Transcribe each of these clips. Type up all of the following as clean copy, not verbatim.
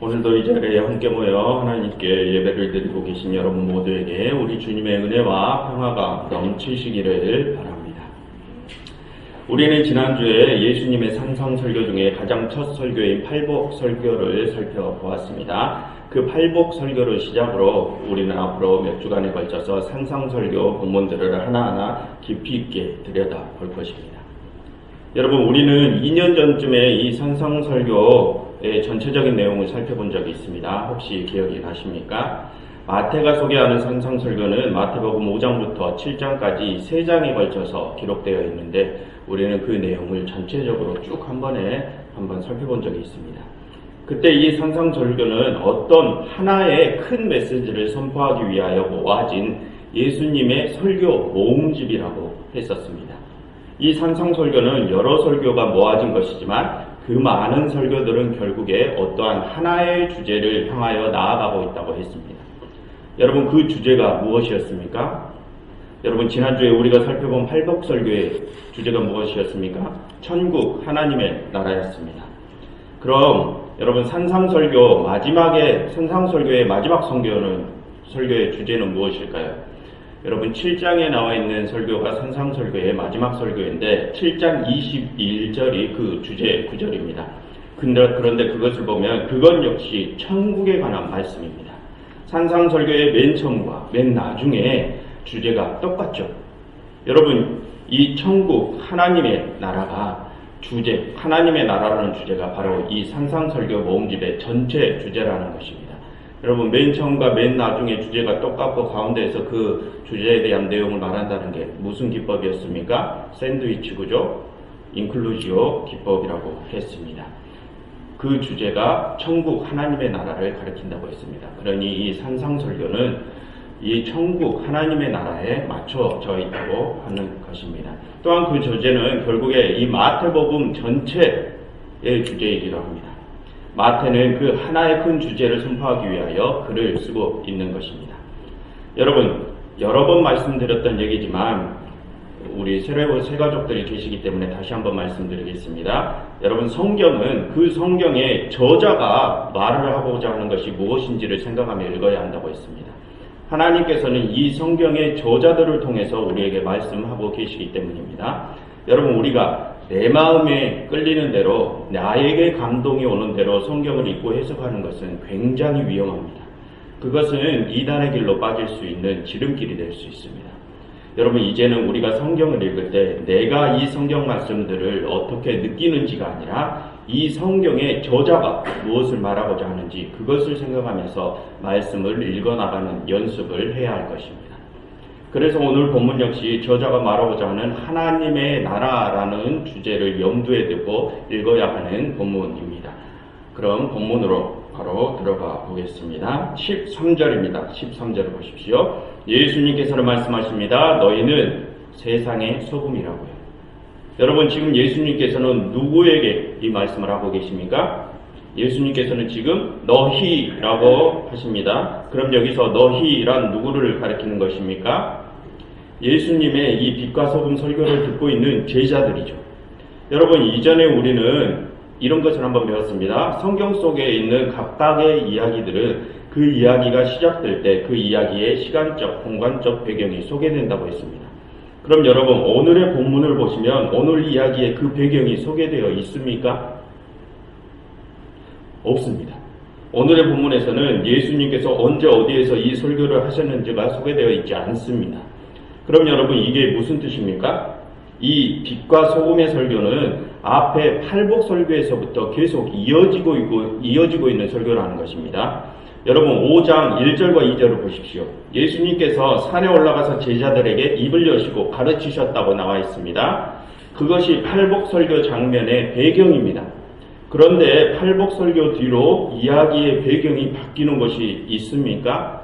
오늘도 이 자리에 함께 모여 하나님께 예배를 드리고 계신 여러분 모두에게 우리 주님의 은혜와 평화가 넘치시기를 바랍니다. 우리는 지난주에 예수님의 산상설교 중에 가장 첫 설교인 팔복설교를 살펴보았습니다. 그 팔복설교를 시작으로 우리는 앞으로 몇 주간에 걸쳐서 산상설교 본문들을 하나하나 깊이 있게 들여다볼 것입니다. 여러분, 우리는 2년 전쯤에 이 산상설교의 전체적인 내용을 살펴본 적이 있습니다. 혹시 기억이 나십니까? 마태가 소개하는 산상설교는 마태복음 5장부터 7장까지 3장에 걸쳐서 기록되어 있는데 우리는 그 내용을 전체적으로 쭉 한번 살펴본 적이 있습니다. 그때 이 산상설교는 어떤 하나의 큰 메시지를 선포하기 위하여 모아진 예수님의 설교 모음집이라고 했었습니다. 이 산상설교는 여러 설교가 모아진 것이지만 그 많은 설교들은 결국에 어떠한 하나의 주제를 향하여 나아가고 있다고 했습니다. 여러분, 그 주제가 무엇이었습니까? 여러분, 지난주에 우리가 살펴본 팔복설교의 주제가 무엇이었습니까? 천국 하나님의 나라였습니다. 그럼 여러분, 산상설교의 마지막 설교의 주제는 무엇일까요? 여러분, 7장에 나와 있는 설교가 산상설교의 마지막 설교인데 7장 21절이 그 주제 구절입니다. 그런데 그것을 보면 그건 역시 천국에 관한 말씀입니다. 산상설교의 맨 처음과 맨 나중에 주제가 똑같죠. 여러분, 이 천국 하나님의 나라가 하나님의 나라라는 주제가 바로 이 산상설교 모음집의 전체 주제라는 것입니다. 여러분, 맨 처음과 맨 나중에 주제가 똑같고 가운데에서 그 주제에 대한 내용을 말한다는 게 무슨 기법이었습니까? 샌드위치 구조, 인클루지오 기법이라고 했습니다. 그 주제가 천국 하나님의 나라를 가리킨다고 했습니다. 그러니 이 산상설교는 이 천국 하나님의 나라에 맞춰져 있다고 하는 것입니다. 또한 그 주제는 결국에 이 마태복음 전체의 주제이기도 합니다. 마태는 그 하나의 큰 주제를 선포하기 위하여 글을 쓰고 있는 것입니다. 여러분, 여러 번 말씀드렸던 얘기지만 우리 새 가족들이 계시기 때문에 다시 한번 말씀드리겠습니다. 여러분, 성경은 그 성경의 저자가 말을 하고자 하는 것이 무엇인지를 생각하며 읽어야 한다고 했습니다. 하나님께서는 이 성경의 저자들을 통해서 우리에게 말씀하고 계시기 때문입니다. 여러분, 우리가 내 마음에 끌리는 대로, 나에게 감동이 오는 대로 성경을 읽고 해석하는 것은 굉장히 위험합니다. 그것은 이단의 길로 빠질 수 있는 지름길이 될 수 있습니다. 여러분, 이제는 우리가 성경을 읽을 때 내가 이 성경 말씀들을 어떻게 느끼는지가 아니라 이 성경의 저자가 무엇을 말하고자 하는지 그것을 생각하면서 말씀을 읽어나가는 연습을 해야 할 것입니다. 그래서 오늘 본문 역시 저자가 말하고자 하는 하나님의 나라라는 주제를 염두에 두고 읽어야 하는 본문입니다. 그럼 본문으로 바로 들어가 보겠습니다. 13절입니다. 13절을 보십시오. 예수님께서는 말씀하십니다. 너희는 세상의 소금이라고요. 여러분, 지금 예수님께서는 누구에게 이 말씀을 하고 계십니까? 예수님께서는 지금 너희라고 하십니다. 그럼 여기서 너희란 누구를 가리키는 것입니까? 예수님의 이 빛과 소금 설교를 듣고 있는 제자들이죠. 여러분, 이전에 우리는 이런 것을 한번 배웠습니다. 성경 속에 있는 각각의 이야기들은 그 이야기가 시작될 때 그 이야기의 시간적, 공간적 배경이 소개된다고 했습니다. 그럼 여러분, 오늘의 본문을 보시면 오늘 이야기의 그 배경이 소개되어 있습니까? 없습니다. 오늘의 본문에서는 예수님께서 언제 어디에서 이 설교를 하셨는지가 소개되어 있지 않습니다. 그럼 여러분, 이게 무슨 뜻입니까? 이 빛과 소금의 설교는 앞에 팔복 설교에서부터 계속 이어지고 있는 설교라는 것입니다. 여러분, 5장 1절과 2절을 보십시오. 예수님께서 산에 올라가서 제자들에게 입을 여시고 가르치셨다고 나와 있습니다. 그것이 팔복 설교 장면의 배경입니다. 그런데 팔복 설교 뒤로 이야기의 배경이 바뀌는 것이 있습니까?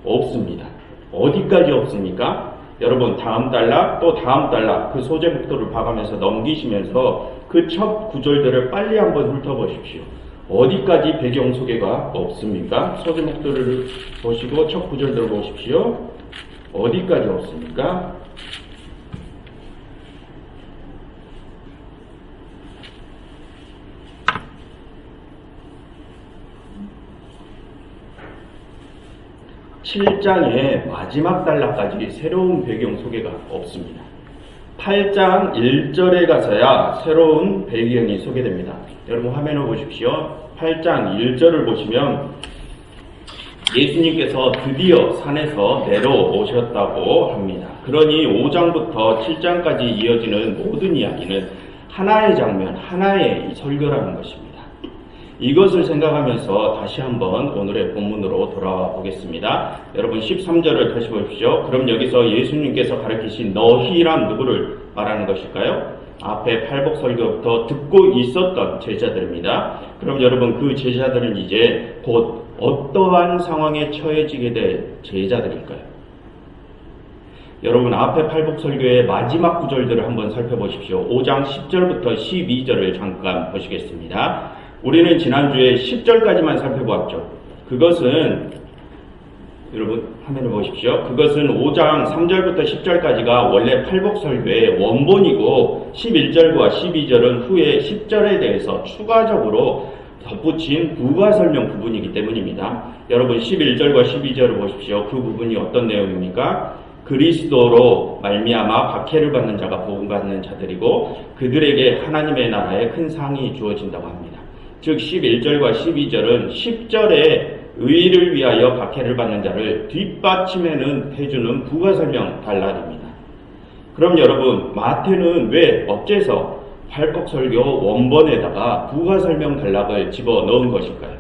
없습니다. 어디까지 없습니까? 여러분, 다음 단락 또 다음 단락 그 소재 목도를 봐가면서 넘기시면서 그 첫 구절들을 빨리 한번 훑어보십시오. 어디까지 배경 소개가 없습니까? 소재 목도를 보시고 첫 구절들을 보십시오. 어디까지 없습니까? 7장의 마지막 단락까지 새로운 배경 소개가 없습니다. 8장 1절에 가서야 새로운 배경이 소개됩니다. 여러분 화면을 보십시오. 8장 1절을 보시면 예수님께서 드디어 산에서 내려오셨다고 합니다. 그러니 5장부터 7장까지 이어지는 모든 이야기는 하나의 장면, 하나의 설교라는 것입니다. 이것을 생각하면서 다시 한번 오늘의 본문으로 돌아와 보겠습니다. 여러분 13절을 다시 보십시오. 그럼 여기서 예수님께서 가르치신 너희란 누구를 말하는 것일까요? 앞에 팔복설교부터 듣고 있었던 제자들입니다. 그럼 여러분 그 제자들은 이제 곧 어떠한 상황에 처해지게 될 제자들일까요? 여러분 앞에 팔복설교의 마지막 구절들을 한번 살펴보십시오. 5장 10절부터 12절을 잠깐 보시겠습니다. 우리는 지난주에 10절까지만 살펴보았죠. 그것은 여러분 화면을 보십시오. 그것은 5장 3절부터 10절까지가 원래 팔복설교의 원본이고 11절과 12절은 후에 10절에 대해서 추가적으로 덧붙인 부가 설명 부분이기 때문입니다. 여러분 11절과 12절을 보십시오. 그 부분이 어떤 내용입니까? 그리스도로 말미암아 박해를 받는 자가 복음받는 자들이고 그들에게 하나님의 나라의 큰 상이 주어진다고 합니다. 즉 11절과 12절은 10절에 의를 위하여 박해를 받는 자를 뒷받침해는 해주는 부가설명 단락입니다. 그럼 여러분 마태는 왜 어째서 팔복설교 원본에다가 부가설명 단락을 집어넣은 것일까요?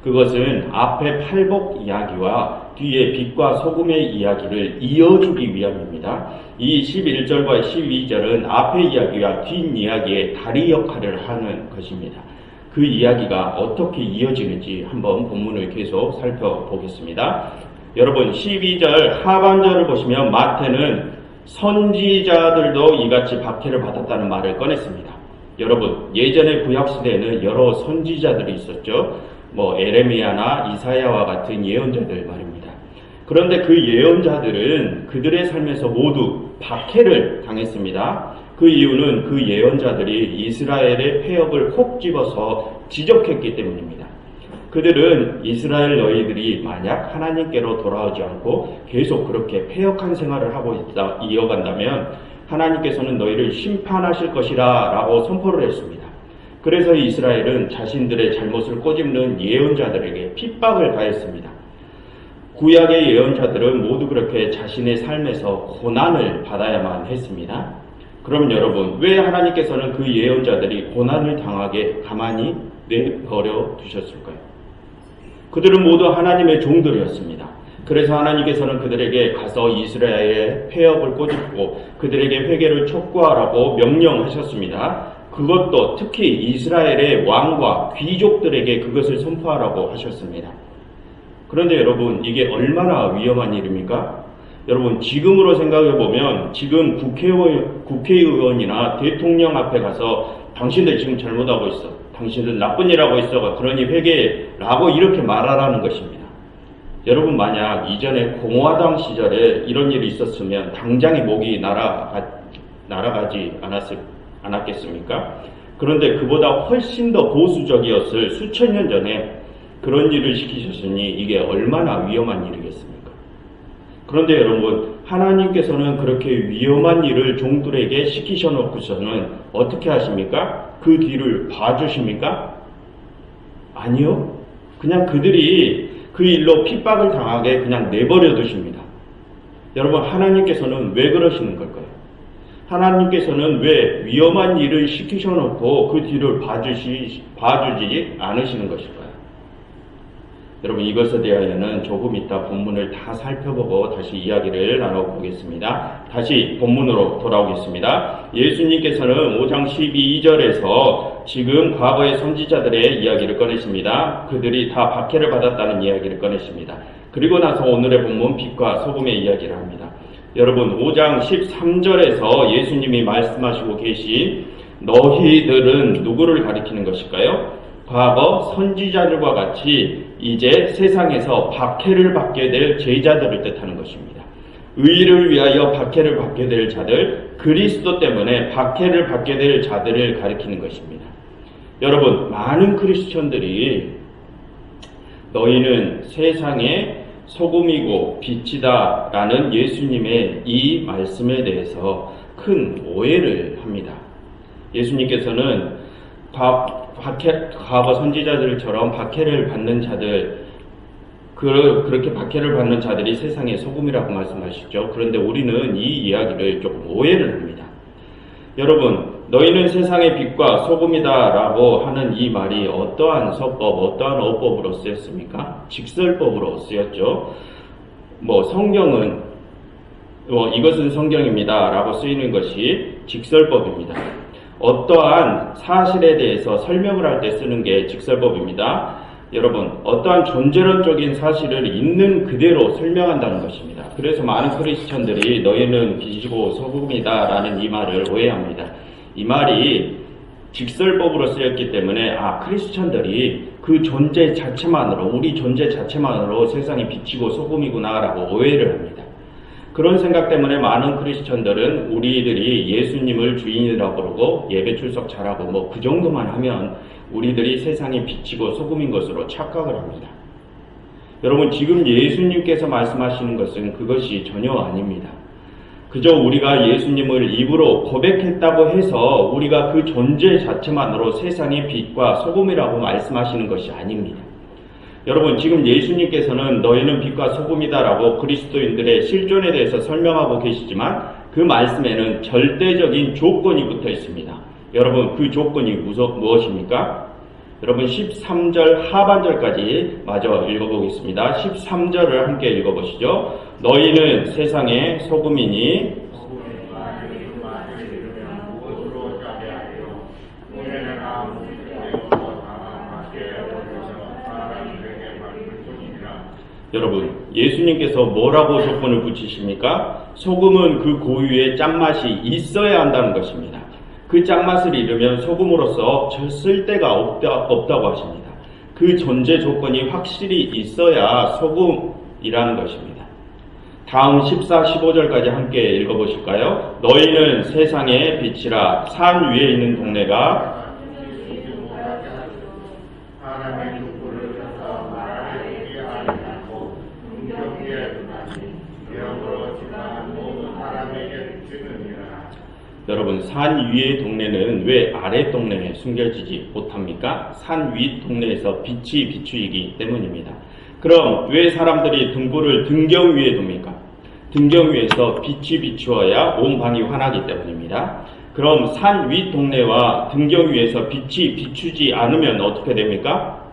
그것은 앞에 팔복 이야기와 뒤에 빛과 소금의 이야기를 이어주기 위함입니다. 이 11절과 12절은 앞의 이야기와 뒷이야기의 다리 역할을 하는 것입니다. 그 이야기가 어떻게 이어지는지 한번 본문을 계속 살펴보겠습니다. 여러분 12절 하반절을 보시면 마태는 선지자들도 이같이 박해를 받았다는 말을 꺼냈습니다. 여러분 예전의 구약시대에는 여러 선지자들이 있었죠. 에레미야나 이사야와 같은 예언자들 말입니다. 그런데 그 예언자들은 그들의 삶에서 모두 박해를 당했습니다. 그 이유는 그 예언자들이 이스라엘의 폐역을 콕 집어서 지적했기 때문입니다. 그들은 이스라엘 너희들이 만약 하나님께로 돌아오지 않고 계속 그렇게 폐역한 생활을 하고 이어간다면 하나님께서는 너희를 심판하실 것이라 라고 선포를 했습니다. 그래서 이스라엘은 자신들의 잘못을 꼬집는 예언자들에게 핍박을 가했습니다. 구약의 예언자들은 모두 그렇게 자신의 삶에서 고난을 받아야만 했습니다. 그럼 여러분 왜 하나님께서는 그 예언자들이 고난을 당하게 가만히 내버려 두셨을까요? 그들은 모두 하나님의 종들이었습니다. 그래서 하나님께서는 그들에게 가서 이스라엘의 폐역을 꼬집고 그들에게 회개를 촉구하라고 명령하셨습니다. 그것도 특히 이스라엘의 왕과 귀족들에게 그것을 선포하라고 하셨습니다. 그런데 여러분 이게 얼마나 위험한 일입니까? 여러분 지금으로 생각해보면 지금 국회의원이나 대통령 앞에 가서 당신들 지금 잘못하고 있어. 당신들 나쁜 일 하고 있어. 그러니 회개라고 이렇게 말하라는 것입니다. 여러분 만약 이전에 공화당 시절에 이런 일이 있었으면 당장의 목이 날아가지 않았겠습니까? 그런데 그보다 훨씬 더 보수적이었을 수천 년 전에 그런 일을 시키셨으니 이게 얼마나 위험한 일이겠습니까? 그런데 여러분 하나님께서는 그렇게 위험한 일을 종들에게 시키셔놓고서는 어떻게 하십니까? 그 뒤를 봐주십니까? 아니요. 그냥 그들이 그 일로 핍박을 당하게 그냥 내버려 두십니다. 여러분 하나님께서는 왜 그러시는 걸까요? 하나님께서는 왜 위험한 일을 시키셔놓고 그 뒤를 봐주지 않으시는 것일까요? 여러분 이것에 대하여는 조금 이따 본문을 다 살펴보고 다시 이야기를 나눠보겠습니다. 다시 본문으로 돌아오겠습니다. 예수님께서는 5장 12절에서 지금 과거의 선지자들의 이야기를 꺼내십니다. 그들이 다 박해를 받았다는 이야기를 꺼내십니다. 그리고 나서 오늘의 본문 빛과 소금의 이야기를 합니다. 여러분 5장 13절에서 예수님이 말씀하시고 계신 너희들은 누구를 가리키는 것일까요? 과거 선지자들과 같이 이제 세상에서 박해를 받게 될 제자들을 뜻하는 것입니다. 의를 위하여 박해를 받게 될 자들, 그리스도 때문에 박해를 받게 될 자들을 가리키는 것입니다. 여러분 많은 크리스천들이 너희는 세상에 소금이고 빛이다 라는 예수님의 이 말씀에 대해서 큰 오해를 합니다. 예수님께서는 과거 선지자들처럼 박해를 받는 자들, 그렇게 박해를 받는 자들이 세상의 소금이라고 말씀하시죠. 그런데 우리는 이 이야기를 조금 오해를 합니다. 여러분, 너희는 세상의 빛과 소금이다 라고 하는 이 말이 어떠한 서법, 어떠한 어법으로 쓰였습니까? 직설법으로 쓰였죠. 성경은 이것은 성경입니다 라고 쓰이는 것이 직설법입니다. 어떠한 사실에 대해서 설명을 할 때 쓰는 게 직설법입니다. 여러분, 어떠한 존재론적인 사실을 있는 그대로 설명한다는 것입니다. 그래서 많은 크리스천들이 너희는 빛이고 소금이다 라는 이 말을 오해합니다. 이 말이 직설법으로 쓰였기 때문에 크리스천들이 그 존재 자체만으로, 우리 존재 자체만으로 세상이 빛이고 소금이구나 라고 오해를 합니다. 그런 생각 때문에 많은 크리스천들은 우리들이 예수님을 주인이라고 그러고 예배 출석 잘하고 그 정도만 하면 우리들이 세상의 빛이고 소금인 것으로 착각을 합니다. 여러분, 지금 예수님께서 말씀하시는 것은 그것이 전혀 아닙니다. 그저 우리가 예수님을 입으로 고백했다고 해서 우리가 그 존재 자체만으로 세상의 빛과 소금이라고 말씀하시는 것이 아닙니다. 여러분, 지금 예수님께서는 너희는 빛과 소금이다라고 그리스도인들의 실존에 대해서 설명하고 계시지만 그 말씀에는 절대적인 조건이 붙어 있습니다. 여러분, 그 조건이 무엇입니까? 여러분, 13절 하반절까지 마저 읽어보겠습니다. 13절을 함께 읽어보시죠. 너희는 세상의 소금이니 여러분, 예수님께서 뭐라고 조건을 붙이십니까? 소금은 그 고유의 짠맛이 있어야 한다는 것입니다. 그 짠맛을 잃으면 소금으로서 쓸데가 없다고 하십니다. 그 존재 조건이 확실히 있어야 소금이라는 것입니다. 다음 14, 15절까지 함께 읽어보실까요? 너희는 세상의 빛이라. 산 위에 있는 동네가 여러분, 산 위의 동네는 왜 아래 동네에 숨겨지지 못합니까? 산 위 동네에서 빛이 비추이기 때문입니다. 그럼 왜 사람들이 등불을 등경 위에 둡니까? 등경 위에서 빛이 비추어야 온 방이 환하기 때문입니다. 그럼 산 위 동네와 등경 위에서 빛이 비추지 않으면 어떻게 됩니까?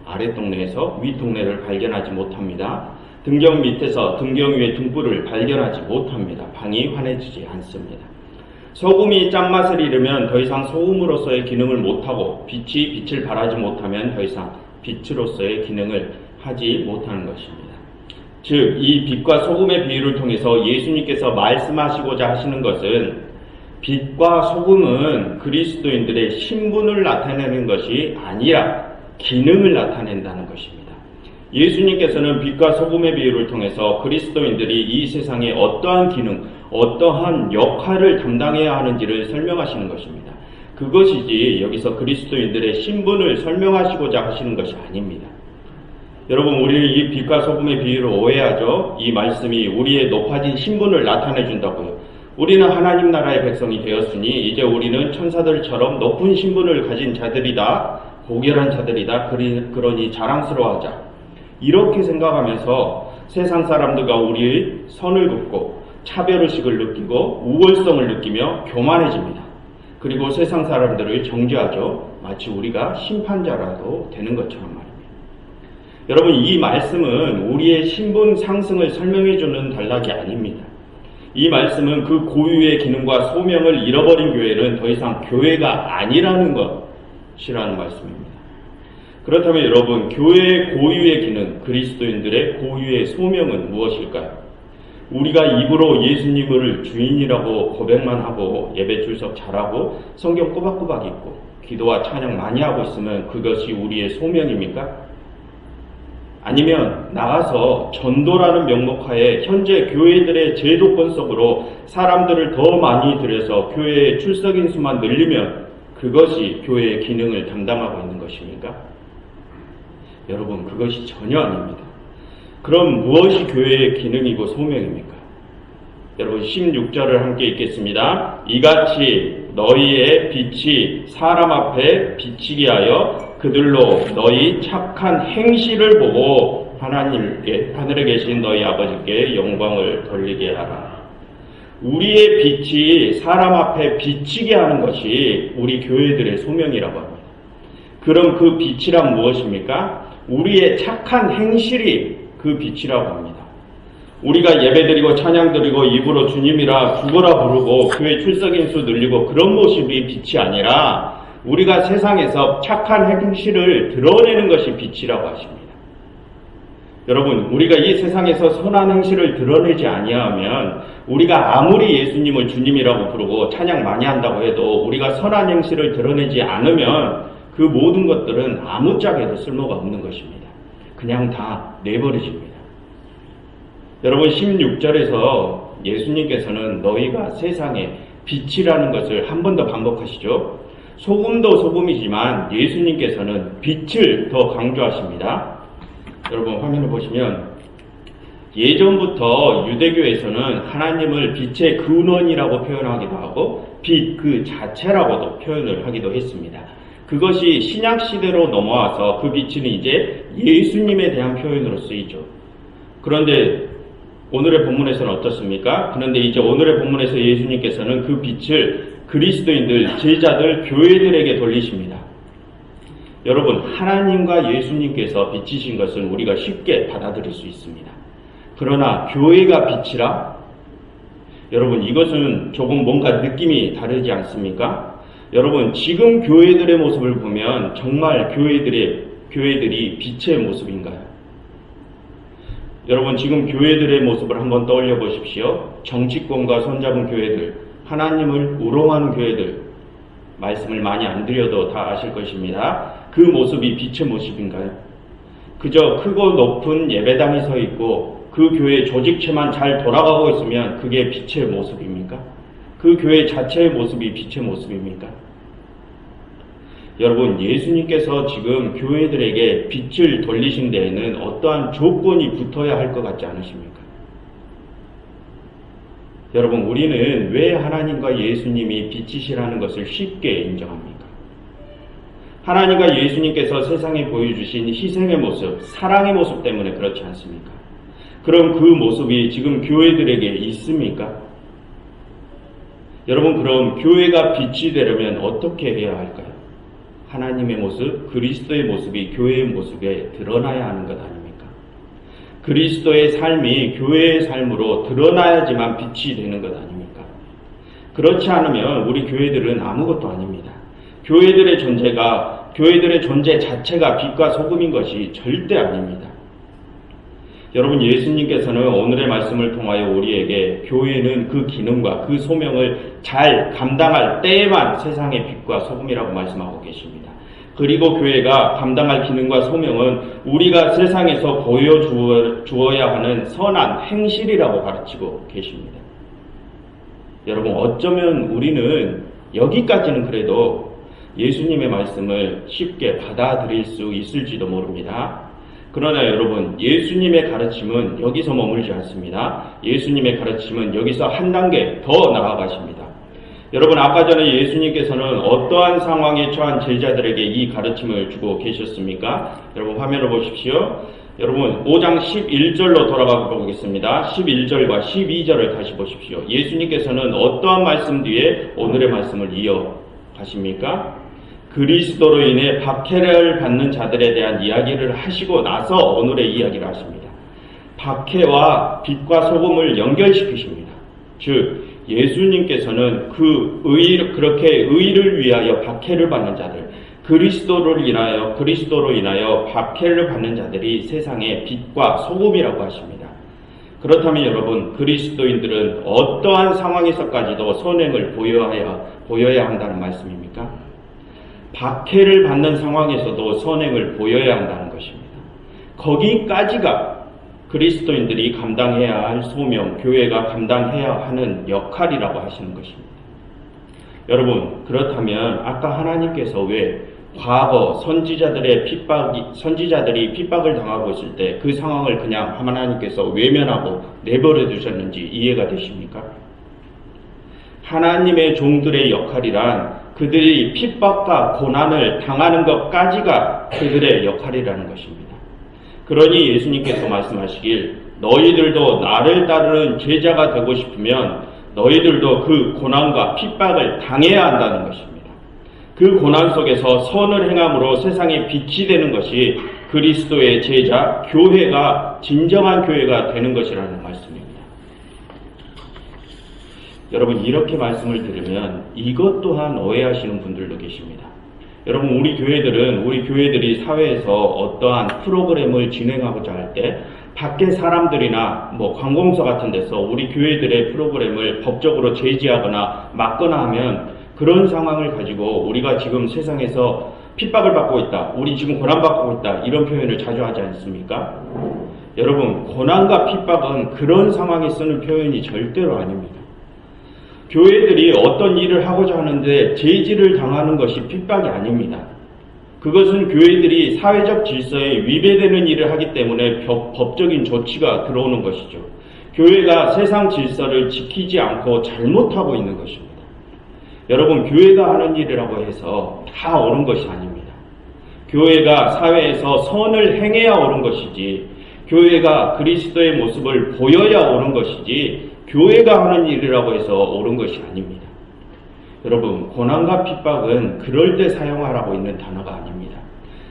아래 동네에서 위 동네를 발견하지 못합니다. 등경 밑에서 등경 위의 등불을 발견하지 못합니다. 방이 환해지지 않습니다. 소금이 짠맛을 잃으면 더 이상 소금으로서의 기능을 못하고 빛이 빛을 발하지 못하면 더 이상 빛으로서의 기능을 하지 못하는 것입니다. 즉, 이 빛과 소금의 비유를 통해서 예수님께서 말씀하시고자 하시는 것은 빛과 소금은 그리스도인들의 신분을 나타내는 것이 아니라 기능을 나타낸다는 것입니다. 예수님께서는 빛과 소금의 비유를 통해서 그리스도인들이 이 세상에 어떠한 기능, 어떠한 역할을 담당해야 하는지를 설명하시는 것입니다. 그것이지 여기서 그리스도인들의 신분을 설명하시고자 하시는 것이 아닙니다. 여러분, 우리는 이 빛과 소금의 비유를 오해하죠. 이 말씀이 우리의 높아진 신분을 나타내 준다고요. 우리는 하나님 나라의 백성이 되었으니 이제 우리는 천사들처럼 높은 신분을 가진 자들이다, 고결한 자들이다, 그러니 자랑스러워하자. 이렇게 생각하면서 세상 사람들과 우리의 선을 긋고 차별의식을 느끼고 우월성을 느끼며 교만해집니다. 그리고 세상 사람들을 정죄하죠. 마치 우리가 심판자라도 되는 것처럼 말입니다. 여러분, 이 말씀은 우리의 신분 상승을 설명해주는 단락이 아닙니다. 이 말씀은 그 고유의 기능과 소명을 잃어버린 교회는 더 이상 교회가 아니라는 것이라는 말씀입니다. 그렇다면 여러분, 교회의 고유의 기능, 그리스도인들의 고유의 소명은 무엇일까요? 우리가 입으로 예수님을 주인이라고 고백만 하고 예배 출석 잘하고 성경 꼬박꼬박 읽고 기도와 찬양 많이 하고 있으면 그것이 우리의 소명입니까? 아니면 나가서 전도라는 명목하에 현재 교회들의 제도권 속으로 사람들을 더 많이 들여서 교회의 출석인 수만 늘리면 그것이 교회의 기능을 담당하고 있는 것입니까? 여러분, 그것이 전혀 아닙니다. 그럼 무엇이 교회의 기능이고 소명입니까? 여러분 16절을 함께 읽겠습니다. 이같이 너희의 빛이 사람 앞에 비치게 하여 그들로 너희 착한 행실을 보고 하나님께 하늘에 계신 너희 아버지께 영광을 돌리게 하라. 우리의 빛이 사람 앞에 비치게 하는 것이 우리 교회들의 소명이라고 합니다. 그럼 그 빛이란 무엇입니까? 우리의 착한 행실이 그 빛이라고 합니다. 우리가 예배드리고 찬양드리고 입으로 주님이라 죽어라 부르고 교회 출석인수 늘리고 그런 모습이 빛이 아니라 우리가 세상에서 착한 행실을 드러내는 것이 빛이라고 하십니다. 여러분, 우리가 이 세상에서 선한 행실을 드러내지 아니하면 우리가 아무리 예수님을 주님이라고 부르고 찬양 많이 한다고 해도 우리가 선한 행실을 드러내지 않으면 그 모든 것들은 아무짝에도 쓸모가 없는 것입니다. 그냥 다 내버려집니다. 여러분 16절에서 예수님께서는 너희가 세상의 빛이라는 것을 한 번 더 반복하시죠. 소금도 소금이지만 예수님께서는 빛을 더 강조하십니다. 여러분 화면을 보시면 예전부터 유대교에서는 하나님을 빛의 근원이라고 표현하기도 하고 빛 그 자체라고도 표현을 하기도 했습니다. 그것이 신약시대로 넘어와서 그 빛은 이제 예수님에 대한 표현으로 쓰이죠. 그런데 오늘의 본문에서는 어떻습니까? 그런데 이제 오늘의 본문에서 예수님께서는 그 빛을 그리스도인들, 제자들, 교회들에게 돌리십니다. 여러분, 하나님과 예수님께서 빛이신 것은 우리가 쉽게 받아들일 수 있습니다. 그러나 교회가 빛이라? 여러분, 이것은 조금 뭔가 느낌이 다르지 않습니까? 여러분, 지금 교회들의 모습을 보면 정말 교회들이 빛의 모습인가요? 여러분 지금 교회들의 모습을 한번 떠올려 보십시오. 정치권과 손잡은 교회들, 하나님을 우롱하는 교회들, 말씀을 많이 안 드려도 다 아실 것입니다. 그 모습이 빛의 모습인가요? 그저 크고 높은 예배당이 서 있고 그 교회 조직체만 잘 돌아가고 있으면 그게 빛의 모습입니까? 그 교회 자체의 모습이 빛의 모습입니까? 여러분, 예수님께서 지금 교회들에게 빛을 돌리신 데에는 어떠한 조건이 붙어야 할 것 같지 않으십니까? 여러분, 우리는 왜 하나님과 예수님이 빛이시라는 것을 쉽게 인정합니까? 하나님과 예수님께서 세상에 보여주신 희생의 모습, 사랑의 모습 때문에 그렇지 않습니까? 그럼 그 모습이 지금 교회들에게 있습니까? 여러분, 그럼 교회가 빛이 되려면 어떻게 해야 할까요? 하나님의 모습, 그리스도의 모습이 교회의 모습에 드러나야 하는 것 아닙니까? 그리스도의 삶이 교회의 삶으로 드러나야지만 빛이 되는 것 아닙니까? 그렇지 않으면 우리 교회들은 아무것도 아닙니다. 교회들의 존재 자체가 빛과 소금인 것이 절대 아닙니다. 여러분, 예수님께서는 오늘의 말씀을 통하여 우리에게 교회는 그 기능과 그 소명을 잘 감당할 때에만 세상의 빛과 소금이라고 말씀하고 계십니다. 그리고 교회가 감당할 기능과 소명은 우리가 세상에서 보여주어야 하는 선한 행실이라고 가르치고 계십니다. 여러분, 어쩌면 우리는 여기까지는 그래도 예수님의 말씀을 쉽게 받아들일 수 있을지도 모릅니다. 그러나 여러분, 예수님의 가르침은 여기서 머물지 않습니다. 예수님의 가르침은 여기서 한 단계 더 나아가십니다. 여러분, 아까 전에 예수님께서는 어떠한 상황에 처한 제자들에게 이 가르침을 주고 계셨습니까? 여러분, 화면을 보십시오. 여러분, 5장 11절로 돌아가 보겠습니다. 11절과 12절을 다시 보십시오. 예수님께서는 어떠한 말씀 뒤에 오늘의 말씀을 이어가십니까? 그리스도로 인해 박해를 받는 자들에 대한 이야기를 하시고 나서 오늘의 이야기를 하십니다. 박해와 빛과 소금을 연결시키십니다. 즉, 예수님께서는 그렇게 의를 위하여 박해를 받는 자들, 그리스도로 인하여 박해를 받는 자들이 세상의 빛과 소금이라고 하십니다. 그렇다면 여러분, 그리스도인들은 어떠한 상황에서까지도 선행을 보여야 한다는 말씀입니까? 박해를 받는 상황에서도 선행을 보여야 한다는 것입니다. 거기까지가 그리스도인들이 감당해야 할 소명, 교회가 감당해야 하는 역할이라고 하시는 것입니다. 여러분, 그렇다면 아까 하나님께서 왜 과거 선지자들이 핍박을 당하고 있을 때 그 상황을 그냥 하나님께서 외면하고 내버려 두셨는지 이해가 되십니까? 하나님의 종들의 역할이란 그들이 핍박과 고난을 당하는 것까지가 그들의 역할이라는 것입니다. 그러니 예수님께서 말씀하시길 너희들도 나를 따르는 제자가 되고 싶으면 너희들도 그 고난과 핍박을 당해야 한다는 것입니다. 그 고난 속에서 선을 행함으로 세상에 빛이 되는 것이 그리스도의 제자, 교회가 진정한 교회가 되는 것이라는 말씀입니다. 여러분 이렇게 말씀을 들으면 이것 또한 오해하시는 분들도 계십니다. 여러분 우리 교회들이 사회에서 어떠한 프로그램을 진행하고자 할 때 밖에 사람들이나 관공서 같은 데서 우리 교회들의 프로그램을 법적으로 제지하거나 막거나 하면 그런 상황을 가지고 우리가 지금 세상에서 핍박을 받고 있다, 우리 지금 고난받고 있다 이런 표현을 자주 하지 않습니까? 여러분 고난과 핍박은 그런 상황에 쓰는 표현이 절대로 아닙니다. 교회들이 어떤 일을 하고자 하는데 제지를 당하는 것이 핍박이 아닙니다. 그것은 교회들이 사회적 질서에 위배되는 일을 하기 때문에 법적인 조치가 들어오는 것이죠. 교회가 세상 질서를 지키지 않고 잘못하고 있는 것입니다. 여러분 교회가 하는 일이라고 해서 다 옳은 것이 아닙니다. 교회가 사회에서 선을 행해야 옳은 것이지 교회가 그리스도의 모습을 보여야 옳은 것이지 교회가 하는 일이라고 해서 옳은 것이 아닙니다. 여러분 고난과 핍박은 그럴 때 사용하라고 있는 단어가 아닙니다.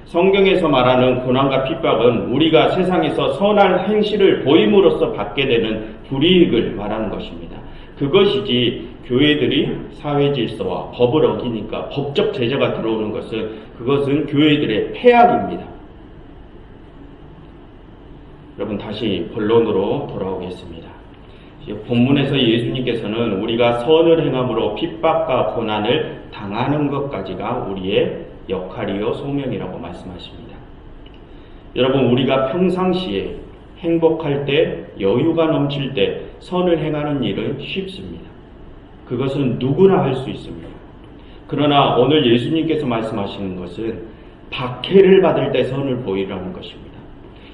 성경에서 말하는 고난과 핍박은 우리가 세상에서 선한 행실을 보임으로써 받게 되는 불이익을 말하는 것입니다. 그것이지 교회들이 사회 질서와 법을 어기니까 법적 제재가 들어오는 그것은 교회들의 폐악입니다. 여러분 다시 본론으로 돌아오겠습니다. 본문에서 예수님께서는 우리가 선을 행함으로 핍박과 고난을 당하는 것까지가 우리의 역할이요 소명이라고 말씀하십니다. 여러분 우리가 평상시에 행복할 때 여유가 넘칠 때 선을 행하는 일은 쉽습니다. 그것은 누구나 할 수 있습니다. 그러나 오늘 예수님께서 말씀하시는 것은 박해를 받을 때 선을 보이라는 것입니다.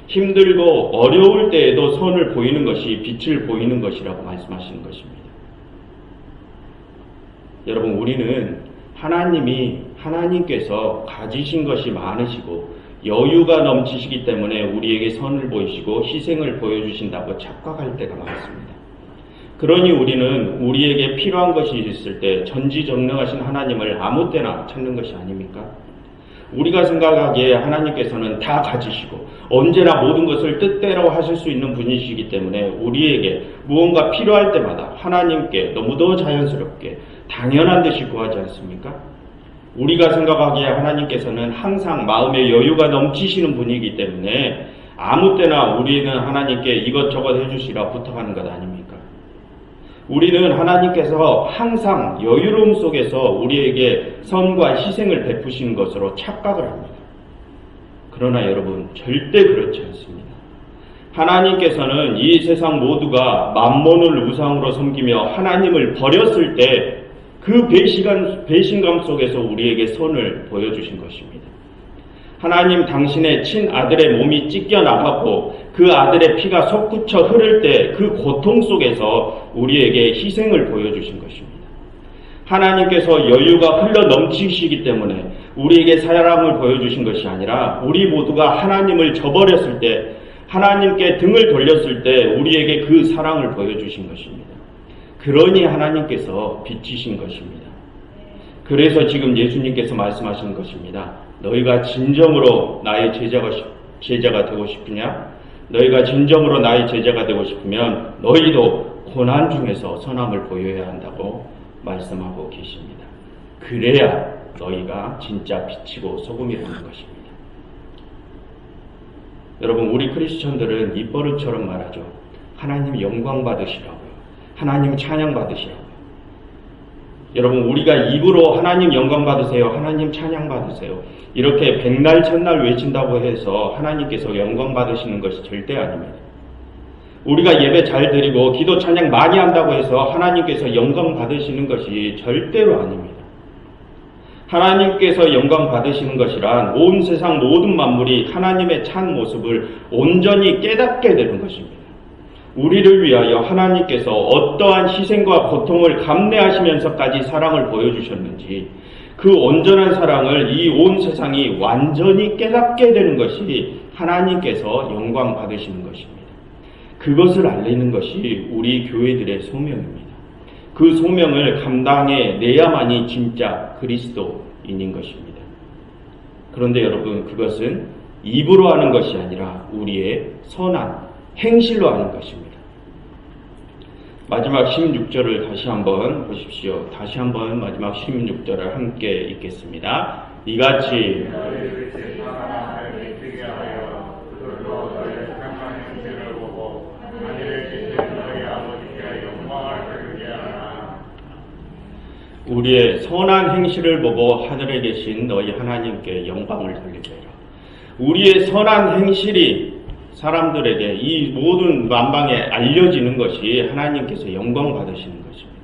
힘들고 어려울 때에도 선을 보이는 것이 빛을 보이는 것이라고 말씀하시는 것입니다. 여러분 우리는 하나님께서 가지신 것이 많으시고 여유가 넘치시기 때문에 우리에게 선을 보이시고 희생을 보여주신다고 착각할 때가 많습니다. 그러니 우리는 우리에게 필요한 것이 있을 때 전지전능하신 하나님을 아무 때나 찾는 것이 아닙니까? 우리가 생각하기에 하나님께서는 다 가지시고 언제나 모든 것을 뜻대로 하실 수 있는 분이시기 때문에 우리에게 무언가 필요할 때마다 하나님께 너무도 자연스럽게 당연한 듯이 구하지 않습니까? 우리가 생각하기에 하나님께서는 항상 마음의 여유가 넘치시는 분이기 때문에 아무 때나 우리는 하나님께 이것저것 해주시라 부탁하는 것 아닙니까? 우리는 하나님께서 항상 여유로움 속에서 우리에게 선과 희생을 베푸시는 것으로 착각을 합니다. 그러나 여러분 절대 그렇지 않습니다. 하나님께서는 이 세상 모두가 만몬을 우상으로 섬기며 하나님을 버렸을 때 그 배신감 속에서 우리에게 선을 보여주신 것입니다. 하나님 당신의 친아들의 몸이 찢겨나가고 그 아들의 피가 솟구쳐 흐를 때 그 고통 속에서 우리에게 희생을 보여주신 것입니다. 하나님께서 여유가 흘러 넘치시기 때문에 우리에게 사랑을 보여주신 것이 아니라 우리 모두가 하나님을 저버렸을 때 하나님께 등을 돌렸을 때 우리에게 그 사랑을 보여주신 것입니다. 그러니 하나님께서 빛이신 것입니다. 그래서 지금 예수님께서 말씀하신 것입니다. 너희가 진정으로 나의 제자가 되고 싶으냐? 너희가 진정으로 나의 제자가 되고 싶으면 너희도 고난 중에서 선함을 보여야 한다고 말씀하고 계십니다. 그래야 너희가 진짜 빛이고 소금이라는 것입니다. 여러분 우리 크리스천들은 입버릇처럼 말하죠. 하나님 영광 받으시라고요. 하나님 찬양 받으시라고요. 여러분 우리가 입으로 하나님 영광 받으세요, 하나님 찬양 받으세요 이렇게 백날 천날 외친다고 해서 하나님께서 영광 받으시는 것이 절대 아닙니다. 우리가 예배 잘 드리고 기도 찬양 많이 한다고 해서 하나님께서 영광 받으시는 것이 절대로 아닙니다. 하나님께서 영광 받으시는 것이란 온 세상 모든 만물이 하나님의 참 모습을 온전히 깨닫게 되는 것입니다. 우리를 위하여 하나님께서 어떠한 희생과 고통을 감내하시면서까지 사랑을 보여주셨는지 그 온전한 사랑을 이 온 세상이 완전히 깨닫게 되는 것이 하나님께서 영광 받으시는 것입니다. 그것을 알리는 것이 우리 교회들의 소명입니다. 그 소명을 감당해 내야만이 진짜 그리스도인인 것입니다. 그런데 여러분, 그것은 입으로 하는 것이 아니라 우리의 선한 행실로 하는 것입니다. 마지막 16절을 다시 한번 보십시오. 다시 한번 마지막 16절을 함께 읽겠습니다. 이같이 우리의 선한 행실을 보고 하늘에 계신 너희 하나님께 영광을 돌리게 하라. 우리의 선한 행실이 사람들에게 이 모든 만방에 알려지는 것이 하나님께서 영광 받으시는 것입니다.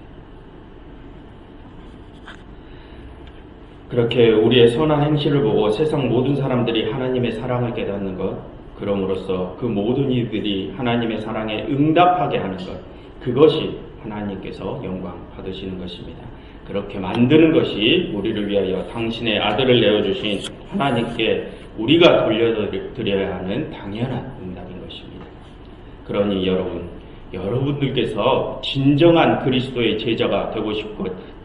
그렇게 우리의 선한 행실을 보고 세상 모든 사람들이 하나님의 사랑을 깨닫는 것, 그럼으로써 그 모든 이들이 하나님의 사랑에 응답하게 하는 것, 그것이 하나님께서 영광 받으시는 것입니다. 그렇게 만드는 것이 우리를 위하여 당신의 아들을 내어주신 하나님께 우리가 돌려드려야 하는 당연한 응답인 것입니다. 그러니 여러분들께서 진정한 그리스도의 제자가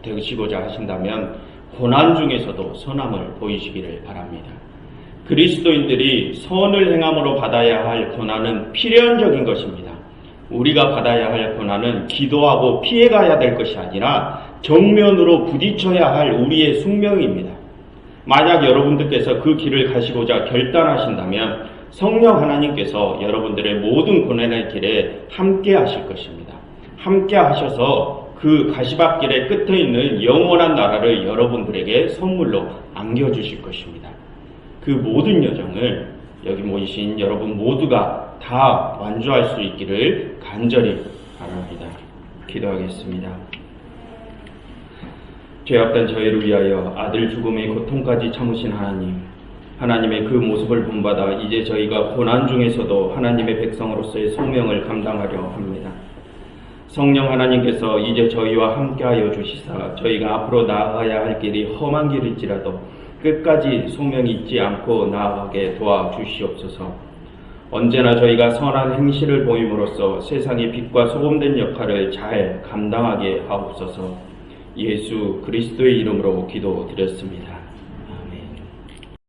되시고자 하신다면 고난 중에서도 선함을 보이시기를 바랍니다. 그리스도인들이 선을 행함으로 받아야 할 고난은 필연적인 것입니다. 우리가 받아야 할 고난은 기도하고 피해가야 될 것이 아니라 정면으로 부딪혀야 할 우리의 숙명입니다. 만약 여러분들께서 그 길을 가시고자 결단하신다면 성령 하나님께서 여러분들의 모든 고난의 길에 함께 하실 것입니다. 함께 하셔서 그 가시밭길의 끝에 있는 영원한 나라를 여러분들에게 선물로 안겨주실 것입니다. 그 모든 여정을 여기 모이신 여러분 모두가 다 완주할 수 있기를 간절히 바랍니다. 기도하겠습니다. 죄악된 저희를 위하여 아들 죽음의 고통까지 참으신 하나님의 그 모습을 본받아 이제 저희가 고난 중에서도 하나님의 백성으로서의 소명을 감당하려 합니다. 성령 하나님께서 이제 저희와 함께하여 주시사 저희가 앞으로 나아가야 할 길이 험한 길일지라도 끝까지 소명이 잊지 않고 나아가게 도와주시옵소서. 언제나 저희가 선한 행실을 보임으로써 세상의 빛과 소금된 역할을 잘 감당하게 하옵소서. 예수 그리스도의 이름으로 기도드렸습니다.